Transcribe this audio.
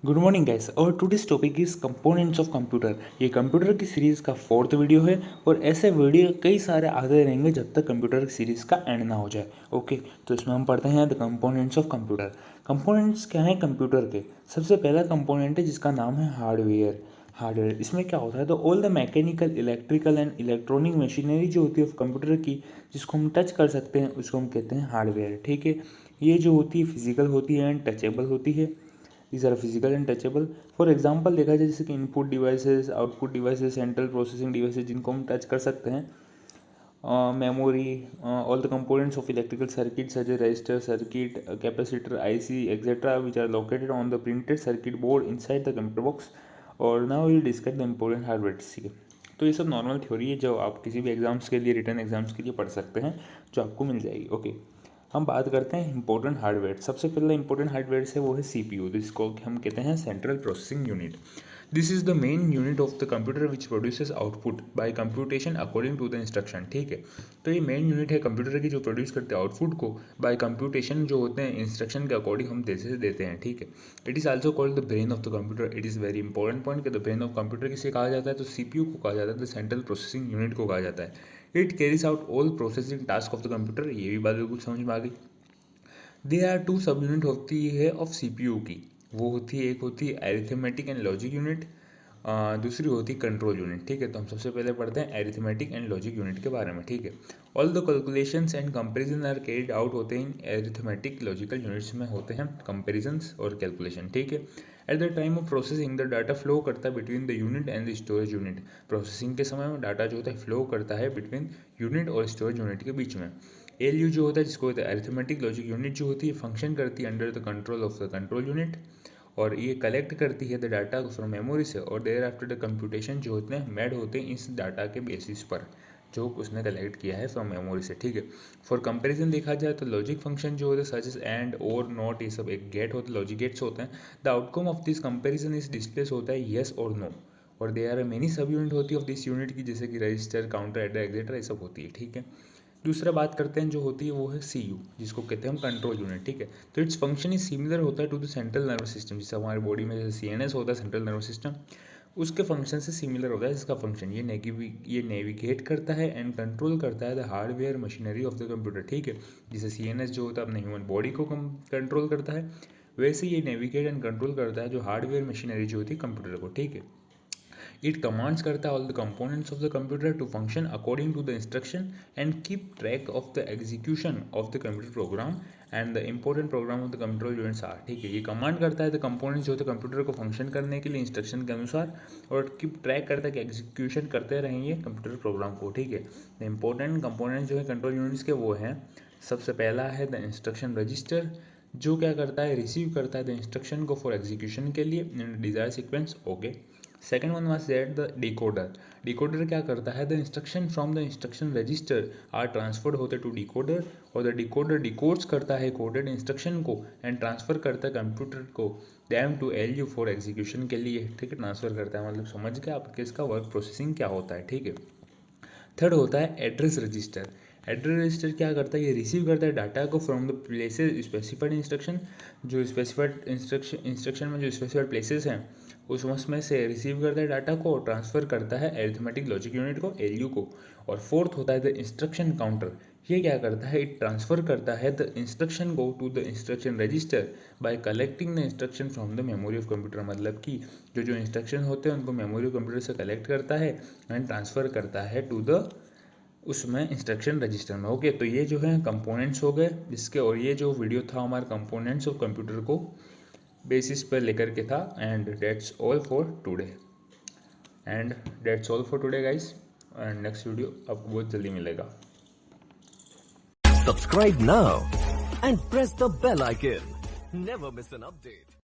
Good morning guys और today's topic is components of computer. ये computer की series का 4th वीडियो है और ऐसे वीडियो कई सारे आते रहेंगे जब तक कंप्यूटर की सीरीज़ का एंड ना हो जाए। ओके, तो इसमें हम पढ़ते हैं the components of computer. Components क्या हैं कंप्यूटर के? सबसे पहला कंपोनेंट है जिसका नाम है हार्डवेयर। इसमें क्या होता है, तो all the mechanical, electrical and electronic machinery जो होती है कंप्यूटर की, जिसको हम टच कर सकते हैं, उसको हम कहते हैं हार्डवेयर। ठीक है, ये जो होती है फिजिकल होती है एंड टचेबल होती है। These are physical and touchable. For example देखा जाए जैसे कि input devices, output devices, central processing devices जिनको हम टच कर सकते हैं, memory, all the components of electrical circuit such as register, circuit, capacitor, IC etcetera which are located on the printed circuit board inside the computer box. और now will discuss the important hardware. ठीक है, तो ये सब normal theory है जो आप किसी भी एग्जाम्स के लिए, रिटर्न एग्जाम्स के लिए पढ़ सकते हैं, जो आपको मिल जाएगी। ओके, हम बात करते हैं इंपॉर्टेंट हार्डवेयर। सबसे पहला इंपॉर्टेंट हार्डवेयर है वो है सीपीयू, जिसको हम कहते हैं central processing unit. This is the main unit of the computer which produces output by computation according to the instruction. ठीक है, तो ये मेन यूनिट है कंप्यूटर की जो प्रोड्यूस करते हैं आउटपुट को बाय कंप्यूटेशन, जो होते हैं इंस्ट्रक्शन के अकॉर्डिंग हम जैसे देते हैं। ठीक है, it is also called the brain of the computer. It is very important point कि द ब्रेन ऑफ कंप्यूटर किसे कहा जाता है, तो सीपीयू को कहा जाता है, द सेंट्रल प्रोसेसिंग यूनिट को कहा जाता है। It carries out all processing task of the computer. ये भी बात बिल्कुल समझ में आ गई। देयर आर 2 सब यूनिट होती है ऑफ सीपीयू की। वो होती है, एक होती है अरिथमेटिक एंड लॉजिक यूनिट, दूसरी होती है कंट्रोल यूनिट। ठीक है, तो हम सबसे पहले पढ़ते हैं अरिथमेटिक एंड लॉजिक यूनिट के बारे में। ठीक है, all the calculations and comparison are carried out होते हैं अरिथमेटिक लॉजिकल यूनिट्स में होते हैं कंपैरिजंस और कैलकुलेशन। ठीक है, at the time of processing the data flow करता है between the unit and the storage unit. Processing के समय में डाटा जो होता है फ्लो करता है बिटवीन यूनिट और स्टोरेज यूनिट के बीच में। एलयू जो होता है, जिसको होता है अरिथमेटिक लॉजिक यूनिट, जो होती है फंक्शन करती है under the control of the control unit, और ये कलेक्ट करती है द डाटा फ्रॉम मेमोरी से, और देयर आफ्टर द कंप्यूटेशन जो होते हैं मेड होते हैं इस डाटा के बेसिस पर जो उसने कलेक्ट किया है फ्रॉम मेमोरी से। ठीक है, फॉर कंपैरिजन देखा जाए तो लॉजिक फंक्शन जो होते हैं सच एज एंड और नॉट, ये सब एक गेट होते हैं, लॉजिक गेट्स होते हैं। The outcome of this comparison is displace होता है येस और नो, और there are many sub unit होती है ऑफ दिस यूनिट की, जैसे कि रजिस्टर, काउंटर, एडर एक्सेट्रा, ये सब होती है। ठीक है, दूसरा बात करते हैं जो होती है वो है सी यू, जिसको कहते हैं हम कंट्रोल यूनिट। ठीक है, तो इट्स फंक्शन इज सिमिलर होता है to the central nervous system. जैसे हमारी बॉडी में जैसे CNS होता है, सेंट्रल नर्वस सिस्टम, उसके फंक्शन से सिमिलर होता है इसका फंक्शन। ये नेविगेट करता है एंड कंट्रोल करता है the hardware machinery of the computer. ठीक है, जैसे CNS जो होता है अपने ह्यूमन बॉडी को कंट्रोल करता है, वैसे ये नेविगेट एंड कंट्रोल करता है जो हार्डवेयर मशीनरी जो होती है कंप्यूटर को। ठीक है, इट कमांड्स करता है all the components of the computer to function according to the instruction and keep track of the execution of the computer program and the important program of the control units are. ठीक है, ये command करता है the components जो होते हैं computer को function करने के लिए इंस्ट्रक्शन के अनुसार, और कीप ट्रैक करता है कि एग्जीक्यूशन करते रहेंगे कंप्यूटर प्रोग्राम को। ठीक है, द इंपॉर्टेंट कंपोनेंट्स जो है कंट्रोल यूनिट्स के वो हैं, सबसे पहला है द इंस्ट्रक्शन रजिस्टर, जो क्या करता है, रिसीव करता है द इंस्ट्रक्शन को फॉर एग्जीक्यूशन के लिए in desired sequence. Okay, second one was that the decoder. Decoder क्या करता है, the instruction from the instruction register are transferred होते टू डिकोडर, और द डिकोडर डिकोड्स करता है कोडेड इंस्ट्रक्शन को एंड ट्रांसफर करता है कंप्यूटर को them to LU for execution के लिए। ठीक है, ट्रांसफर करता है, मतलब समझ गए आप इसका वर्क प्रोसेसिंग क्या होता है। ठीक है, थर्ड होता है एड्रेस रजिस्टर। एड्रेस रजिस्टर क्या करता है, ये रिसीव करता है डाटा को from the places specified instruction, जो स्पेसिफाइड इंस्ट्रक्शन में जो स्पेसिफाइड प्लेसेस हैं उसमें से रिसीव करता है डाटा को और ट्रांसफर करता है अरिथमेटिक लॉजिक यूनिट को, LU को। और फोर्थ होता है द इंस्ट्रक्शन काउंटर। ये क्या करता है, इट ट्रांसफर करता है द इंस्ट्रक्शन को to the instruction register by collecting the instruction from the memory of computer. मतलब कि जो इंस्ट्रक्शन होते हैं उनको मेमोरी कंप्यूटर से कलेक्ट करता है एंड ट्रांसफर करता है टू द उसमें इंस्ट्रक्शन रजिस्टर में। ओके, तो ये जो है कंपोनेंट्स हो गए इसके, और ये जो वीडियो था हमारे कंपोनेंट्स ऑफ कंप्यूटर को बेसिस पर लेकर के था। And that's all for today guys, and next video आपको बहुत जल्दी मिलेगा। Subscribe now and press the bell icon. Never miss an update.